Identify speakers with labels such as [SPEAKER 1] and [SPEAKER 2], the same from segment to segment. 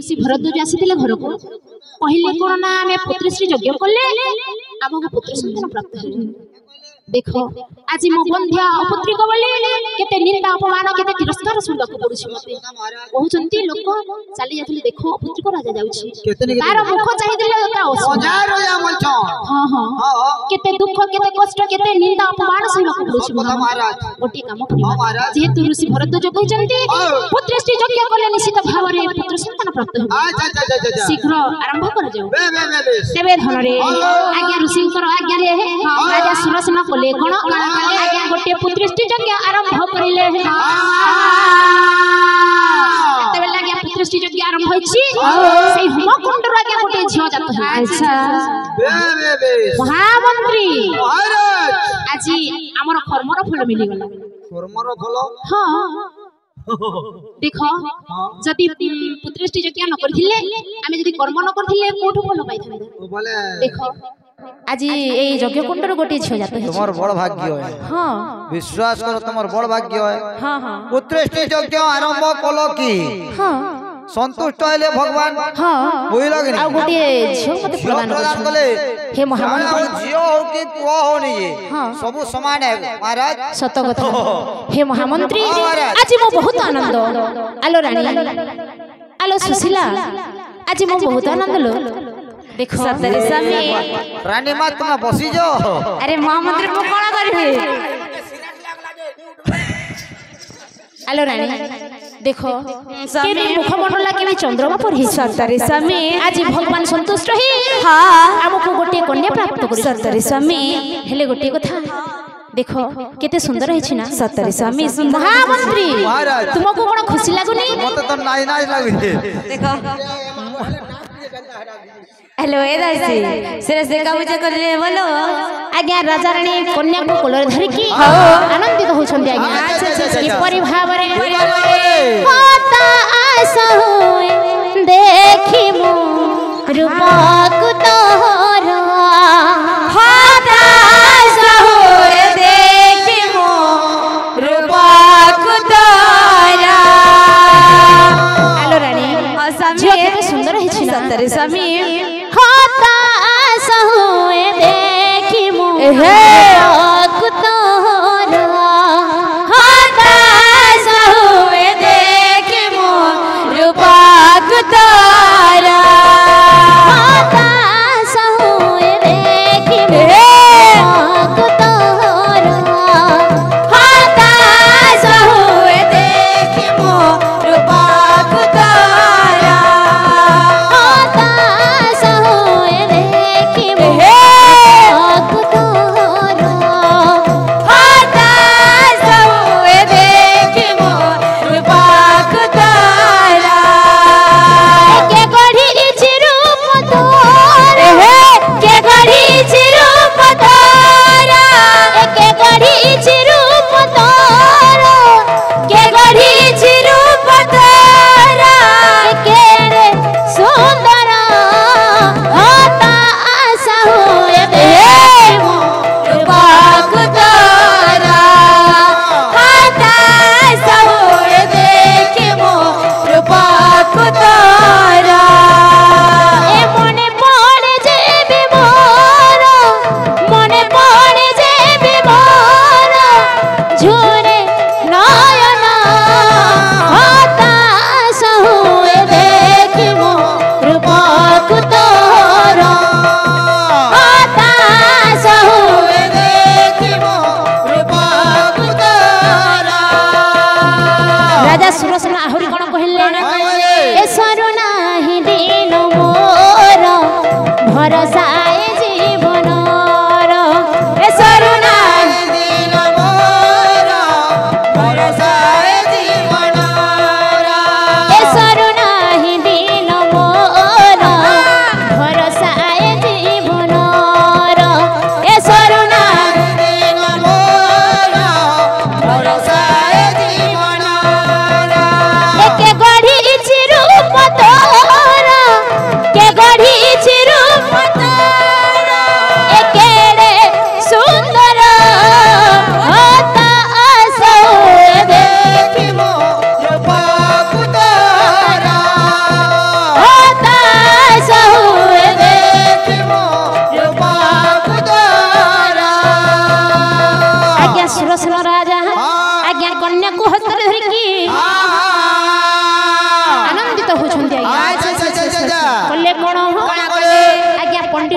[SPEAKER 1] ऋषि भरद्वाज आसीथिले घर को कहले कोन ना आमे पुत्रश्री यज्ञ कले हमको पुत्र संतान प्राप्त हो। देखो आज मो बंध्या अपुत्रिक बोली केते निंदा अपमान केते तिरस्कार सुनबा को पड़ुछि मते कहउचंती लोक चली जाथले देखो अपुत्रिक राजा जाउछि तार मुख चाहि दिले ता हजार या मंच हां हां केते दुख केते कष्ट केते निंदा अपमान सुनबा को पड़ुछि महाराज गोटी काम करिबा जेतु ऋषि भरद्वाज कहउचंती पुत्रश्री यज्ञ कले निश्चित भावरे पुत्र संतान प्राप्त हो शीघ्र आरंभ कर जाऊ देवे धनरे आज्ञा ऋषिंकर आज्ञा रे राजा सुरसन ले कोन आज्ञा गोटे पुत्रश्री यज्ञ आरंभ करिले तबे लागे पुत्रश्री यज्ञ आरंभ होछि सेही होमकुंड आज्ञा गोटे झियो जात है। अच्छा महामंत्री महाराज आज हमर कर्मर फल मिली गला कर्मर फल हां देखो जति पुत्रश्री यज्ञ न करथिले आमे जति कर्म न करथिले कोठो फल पाइथांदे बोले देखो आज ए यज्ञ कुंडर गोटे छ जात है
[SPEAKER 2] तुम्हार बड़ भाग्य है। हां विश्वास करो तुम्हार बड़ भाग्य है। हां हां पुत्रश्री यज्ञ आरंभ कलो की हां संतुष्ट होले भगवान हां होई लगनी आ गोटे छ मते प्रदान करले हे महामंत्री जियो हो कि पुआ हो नहीं हां सब समान है महाराज
[SPEAKER 1] सत कथा हे महामंत्री आज मो बहुत आनंद आलो रानी आलो सुशीला आज मो बहुत आनंद लो देखो सतरे स्वामी
[SPEAKER 2] रानी मां तुम बसी जो
[SPEAKER 1] अरे महामंत्री को कोन करबे हेलो रानी देखो केरे मुखमंडल के चंद्रमा पर ही सतरे स्वामी आज भगवान संतुष्ट ही हां हमको गोटे कन्या प्राप्त करी सतरे स्वामी हेले गोटे कथा देखो केते सुंदर है छिना सतरे स्वामी महामंत्री तुमको कोन खुशी लागुनी
[SPEAKER 2] मते तो नाइ नाइ लागुनी
[SPEAKER 1] देखो हेलो ए दासी सिरे से का पूजा करले बोलो आज्ञा राजा रानी कन्या को कोलर धरि की आनंदित हो छन आज्ञा ई परिभाव रे होता आशा होए देखि मो रूपक तोहरा होता आशा होए देखि मो रूपक तोहरा हेलो रानी जो केते सुंदर है छिना सतरे स्वामी होता आशा हुए देखि मो रूपक तोहरा होता आशा हुए देखि मो रूपक तोहरा होता आशा हुए देखि मो रूपक तोहरा होता आशा हुए देखि मो रूपक तोहरा होता आशा हुए देखि मो रूपक तोहरा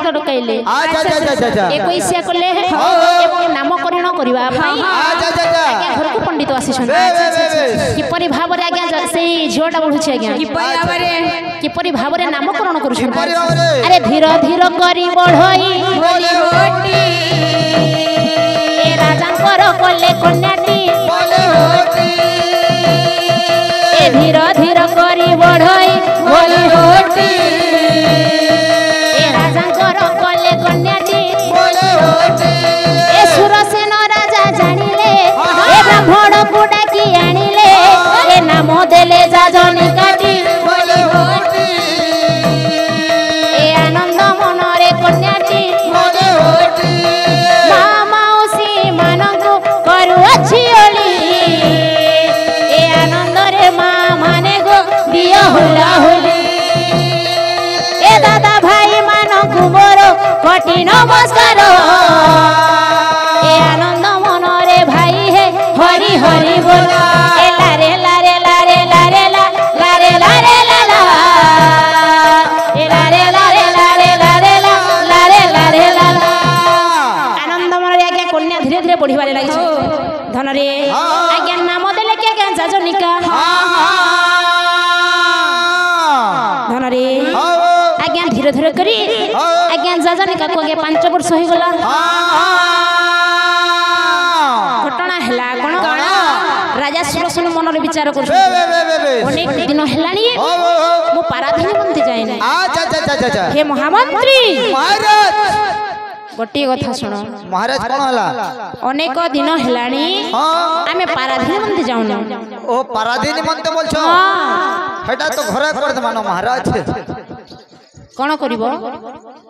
[SPEAKER 1] पंडित डकाइले
[SPEAKER 2] अच्छा अच्छा अच्छा अच्छा
[SPEAKER 1] 21 कले एवं नामकरण करबा भाई
[SPEAKER 2] अच्छा अच्छा अच्छा
[SPEAKER 1] आज्ञा घर को पंडित आसीछन किपरि भाव रे आज्ञा से झोटा बढ़ुछि आज्ञा किपरि भाव रे नामकरण करूछन अरे धीर धीर करी बढ़ई बोली होटी ए राजांकर कले कन्याटी बोली होटी ए धीर धीर करी बढ़ई बोली होटी ए राजांकर कले कन्याटी बोली होटी ए सुरसेन राजा जानिले ए ब्राह्मण को डाकी आनिले ए नाम देले जाजनी काटी बोली होटी ए आनंद मनरे कन्याटी बोली होटी माउसी मानंगु करू अछि ओली ए आनंद रे माने गो दियो होला होली ए दादा भाई मानंगु मोर कोटि नमस्कार ए आनंद मनरे भाई हे हरि हरि बोल ए लारे लारे लारे लारे लारे लारे लाला ए लारे लारे लारे लारे लारे लारे लाला आनंद मनरे आज्ञा कन्या धीरे धीरे बढ़िबारे लागि धन रे आज्ञा नाम देले के आज्ञा जाजनिका धन रे आज्ञा धीरे धीरे करी आज्ञा जाजनिका को आज्ञा 5 वर्ष होई गला घटना हैला कोन राजा सुरसन मनरे विचार कर अनेक दिन हेलानी मो पाराधीन मंत्री जाय ना
[SPEAKER 2] अच्छा अच्छा अच्छा अच्छा
[SPEAKER 1] हे महामंत्री
[SPEAKER 2] महाराज
[SPEAKER 1] गोटे कथा सुनो
[SPEAKER 2] महाराज कोन हला
[SPEAKER 1] अनेक दिन हेलानी आमे पाराधीन मंत्री जाउ ना
[SPEAKER 2] ओ पाराधीन मंत्री बोलछो हेटा तो घरे कर दे मानो महाराज
[SPEAKER 1] कोन करिवो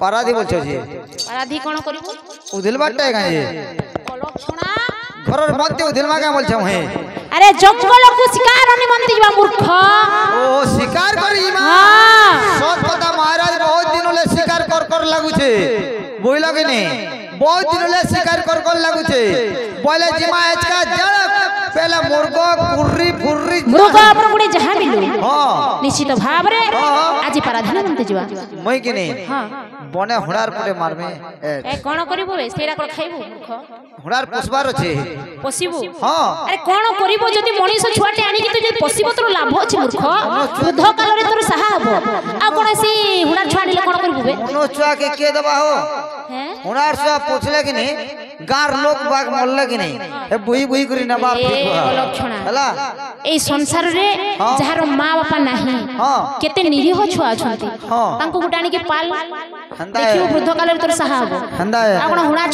[SPEAKER 2] पाराधी बोलछो जी
[SPEAKER 1] पाराधी कोन करिवो
[SPEAKER 2] उदिल बाटे गाय
[SPEAKER 1] कलक्षणा
[SPEAKER 2] घरर मंत्री उदिल मागा बोलछो हे
[SPEAKER 1] अरे जंगल को शिकार अनि मंत्री जवा मूर्ख
[SPEAKER 2] ओ शिकार करी हां सब कथा महाराज बहुत दिन ले शिकार कर लागु छे बोइला के ने बहुत दिन ले शिकार कर लागु छे बोले जिमा एचका जड़ पहले मुर्ग कुर्री फुर्री
[SPEAKER 1] मुर्ग पर गुडी जहां बिलु
[SPEAKER 2] हां
[SPEAKER 1] निश्चित भाव रे आज पराधीन मंत्री जवा
[SPEAKER 2] मई के ने
[SPEAKER 1] हां
[SPEAKER 2] बने हुडार पटे मारमे
[SPEAKER 1] ए कोन करिवो सेरा को खाइबो मूर्ख
[SPEAKER 2] हुडार पोसबार छे
[SPEAKER 1] पोसिबो
[SPEAKER 2] हां
[SPEAKER 1] अरे कोन करिवो जदी मनीष छुआटे आनी कि तो जदी पोसिबो तोर लाभ अछि मूर्ख वृद्ध काल रे तोर सहा हबो आ कोन सी हुडार छुआडीले कोन करिवो बे
[SPEAKER 2] मनो छुआ के दबा हो
[SPEAKER 1] हैं
[SPEAKER 2] हुडार छुआ पोछले कि ने गार लोक बाग मल्ले कि ने ए बुई बुई करी ना बाप
[SPEAKER 1] लक्षणा
[SPEAKER 2] हला
[SPEAKER 1] ए संसार रे जहार मां बापा नाही केते निरीह छुआ अछंती तांको गुटाणी के पाल देखियो वृद्ध काल रे तोर सहा हबो
[SPEAKER 2] हंदा
[SPEAKER 1] आ कोन हुडार